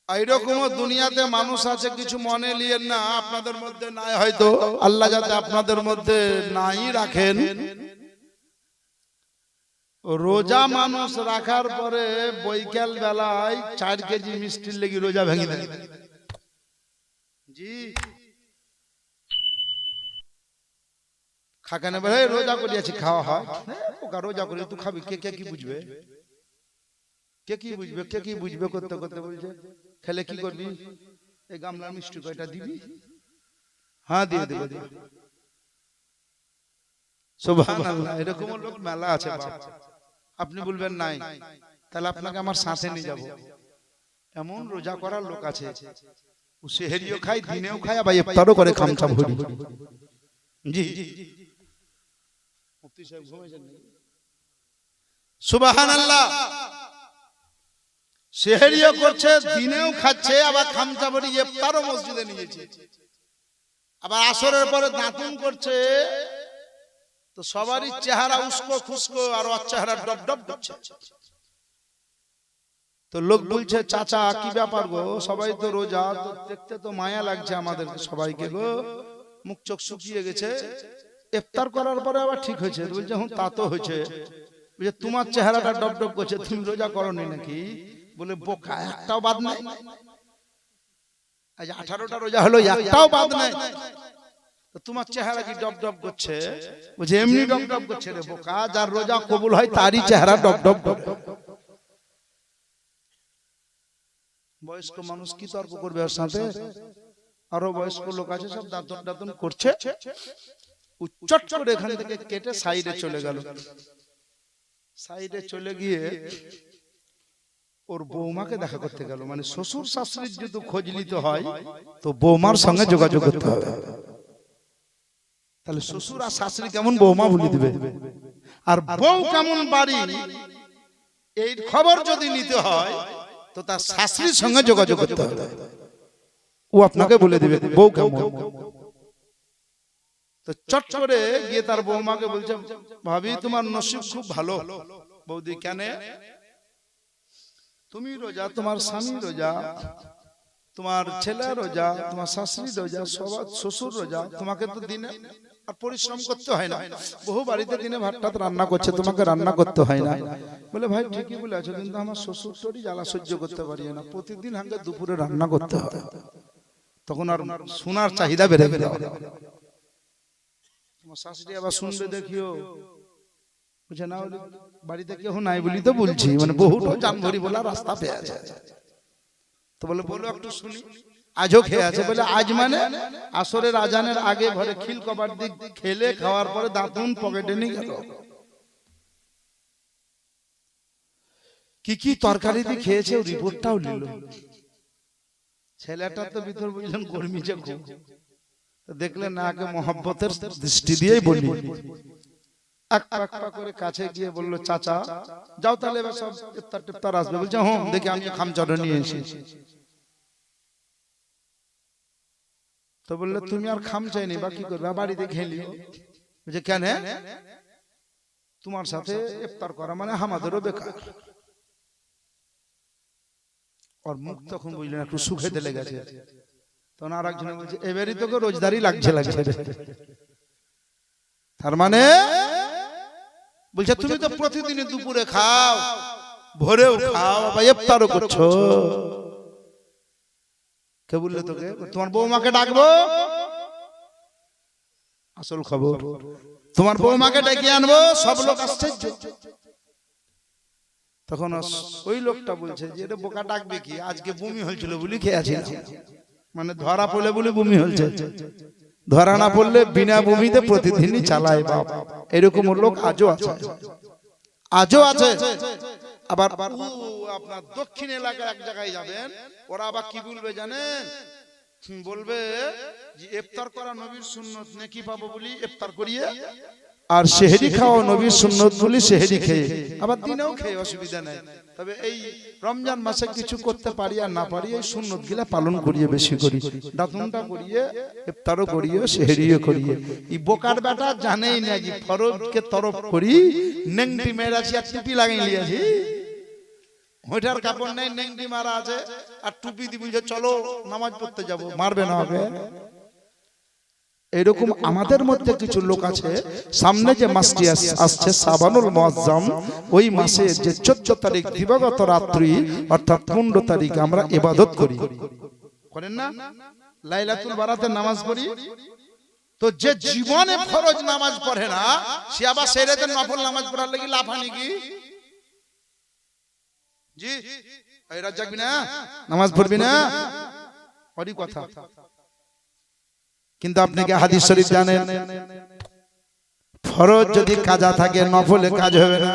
এইরকম দুনিয়াতে মানুষ আছে, কিছু মনে নিয়েন না, আপনাদের মধ্যে নাই হয়তো, আল্লাহ যাতে আপনাদের মধ্যে নাই রাখেন। রোজা মানুষ রাখার পরে বৈকাল বেলায় 4 কেজি মিষ্টির লেগে রোজা ভেঙে দেয়। জি খাকানে বলে রোজা করিয়াছি, খাওয়া হয় ওকা রোজা করি, তুই খাবি, কে কে কি বুঝবে, কে কি বুঝবে, কে কি বুঝবে, করতে করতে বলছে খেলে কি করবি, এই গামলা মিষ্টি কয়টা দিবি, হ্যাঁ দিয়ে দেবো। সুবহানাল্লাহ, এরকম লোক মেলা আছে বাপ। আপনি বলবেন নাই, তাহলে আপনাকে আমার শ্বাসে নিয়ে যাব। এমন রোজা করার লোক আছে, ও সেহরিও খায়, দিনেও খায়, আবার ইফতারও করে খামচা ভরি। জি মুফতি সাহেব ঘুমাইছেন নাকি? সুবহানাল্লাহ, সেহরিও করছে, দিনেও খাচ্ছে, আবার খামচা ভরি ইফতারও মসজিদে নিয়েছে, আবার আসরের পরে দাঁতুন করছে। তো সবারই চেহারা উস্কো খুস্কো আর ওর চেহারা ডব ডব করছে। তো লোক বলছে চাচা কি ব্যাপার গো, সবাই তো রোজা, তো দেখতে তো মায়া লাগছে আমাদের সবাইকে গো, মুখ চোখ শুকিয়ে গেছে, ইফতার করার পরে আবার ঠিক হয়েছে। বলছে হুঁ তা তো হয়েছে, বলছে তোমার চেহারাটা ডব ডব করছে, তুমি রোজা করনি নাকি? বলে বোকা, একটাও বাদ নাই, আজ 18টা রোজা হলো, একটাও বাদ নাই, তোমার চেহারা কি ডব ডব করছে? বলছে এমনি ডব ডব করছে রে বোকা, যার রোজা কবুল হয় তারই চেহারা ডব ডব ডব। বয়স্ক মানুষ কি তর্ক করবে ওর সাথে? আরো বয়স্ক লোক আছে, সব দাঁতন দাঁতন করছে, উচ্চট করে এখান থেকে কেটে সাইডে চলে গেল। সাইডে চলে গিয়ে ওর বৌমাকে দেখা করতে গেল। মানে শ্বশুর শাশুড়ির যদি খোঁজ নিতে হয় তো বৌমার সঙ্গে যোগাযোগ করতে হবে। তাহলে শ্বশুর আর শাশুড়ি কেমন, বৌমা বলে দিবে, আর বউ কেমন বাড়ি, এই খবর যদি নিতে হয় তো তার শাশুড়ির সঙ্গে যোগাযোগ করতে হবে, ও আপনাকে বলে দিবে বউ কেমন। তো চট করে গিয়ে তার বৌমাকে বলছে ভাবি তোমার নসিব খুব ভালো। বৌদি কেন? তুমি রোজা, তোমার স্বামী রোজা, তোমার ছেলে রোজা, তোমার শাশুড়ি রোজা, সবার শ্বশুর রোজা, তোমাকে তো দিনে আর পরিশ্রম করতে হয় না, বহু বাড়িতে দিনে ভাত টাত রান্না করছে, তোমাকে রান্না করতে হয় না। বলে ভাই ঠিকই বলে আছো, কিন্তু আমার শ্বশুর তোরই জ্বালা সহ্য করতে পারি না, প্রতিদিন আমাকে দুপুরে রান্না করতে হয়। তখন আর সোনার চাহিদা বেড়ে গেল। তোমার শাশুড়ি আবার শুনবে দেখিও, বুঝে না বাড়িতে কেউ নাই বলি তো বলছি, মানে বহু জানভরি বলা রাস্তা পেয়ে আছে। তো বলে বলো একটু শুনি, আজও খেয়ে আছে? বলে আজ মানে আসরের আজানের আগে ঘরে খিল কবার দিক খেলে খাওয়ার পরে দাঁতুন পকেটে নিয়ে গেল। কি কি তরকারি দিয়ে খেয়েছে রিপোর্টটাও নিল। ছেলেটা তো ভিতর বুঝলেন গরমিছে খুব, দেখলেন না আগে মহব্বতের দৃষ্টি দিয়েই বলি, এক পাক করে কাছে গিয়ে বললো চাচা যাও তাহলে এবার সব ইফতার টিফতার আসবে। বলছে হ্যাঁ দেখি আমি খামচাটা নিয়ে এসেছি। তো বললে তুমি আর খাম চাইনি বা কি করবে, বাড়িতে খেলি। বলছে কেন? তোমার সাথে ইফতার করা মানে আমাদেরও বেকার। ওর মুখ তখন বুঝলেন একটু সুখে দিলে গেছে। তখন আর একজনে বলছে এবারই তোকে রোজদারি লাগছে। তার মানে বলছে তুমি তো প্রতিদিন দুপুরে খাও, ভোরেও খাও, বা ইফতারও করছো। কে বললে তোকে? তোমার বৌমাকে ডাকবো। আসল খবর তোমার বৌমাকে ডেকে আনবো, সব লোক আশ্চর্য। তখন ওই লোকটা বলছে যে এটা বোকা ডাকবে কি, আজকে বমি হয়েছিল বলি খেয়েছি, মানে ধরা পড়লে বলে বমি হয়েছে, ধরা না পড়লে বিনা বমিতে প্রতিদিনই চালায় বাপ। এরকম লোক আজও আছে, আজও আছে। আবার আপনার দক্ষিণ এলাকায় এক জায়গায় যাবেন, ওরা আবার কি বলবে জানেন? বলবে যে ইফতার করা নবীর সুন্নত, নেকি পাবো বলি ইফতার করিয়ে, আর সেহরি খাওয়া নবীর সুন্নত বলি সেহরি খেয়ে, আবার দিনেও খেয়ে অসুবিধা নাই। তবে এই রমজান মাসে কিছু করতে পারি আর না পারি, এই সুন্নত গিলা পালন করিয়ে বেশি করি, দাতুনটা করিয়ে, ইফতারও করিয়ে, সেহরিও করিয়ে। এই বোকার বেটা জানেই না যে ফরজকে তরফ করি, নেংটি মেরাছি আর টিপি লাগাই লিয়াছি। ওইটার কাপড় নেই, নেংটি মারা আছে, আর টুপি দিবি যে চলো নামাজ পড়তে যাব, মারবে না হবে। এরকম আমাদের মধ্যে কিছু লোক আছে, সামনে যে মাসটি আসছে শাবানুল মুআজ্জম, ওই মাসে যে 14 তারিখ দিবাগত রাত্রি অর্থাৎ 15 তারিখ আমরা ইবাদত করি, করেন না? লাইলাতুল বারাতে নামাজ পড়ি। তো যে জীবনে ফরজ নামাজ পড়ে না, সে আবার সেরেতে নফল নামাজ পড়ার লাগি লাফানি কি? জি এই রাত জাগবি না, নামাজ পড়বি না, ওরই কথা। কিন্তু আপনি কি হাদিস শরীফ জানেন? ফরজ যদি কাজা থাকে নফলে কাজ হবে না।